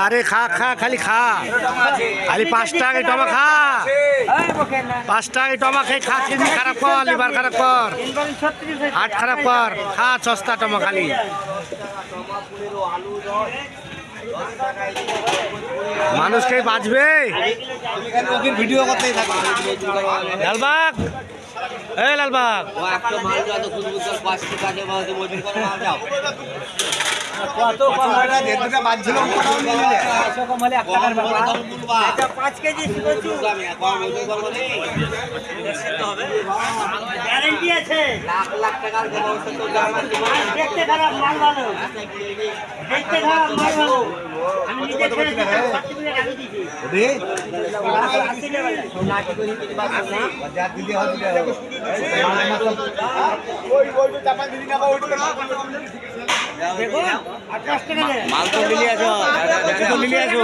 আরে খা খা খালি খা, খালি 5 টাকা টমা খা, 5 টাকা টমা খেয়ে খা, কিডনি খারাপ কর, লিভার খারাপ কর, হার্ট খারাপ কর, খা সস্তা টমা খালি। মানুষকে বাঁচবে ভিডিও করতেই থাকবে। লালবাগ, এই লালবাগ কত কম হয়, দেড় দুটা বাজছিল, ওটাও নিয়ে নিলে। 5 কেজি গ্যারেন্টি আছে। লাখ টাকার দেখতে খারাপ মাল ভালো, দেখতে খারাপ মাল ভালো। আমি নিজে খেয়েছি, সার্টিফিকেট আমি দিছি। মাল তো মিলিয়ে আছো,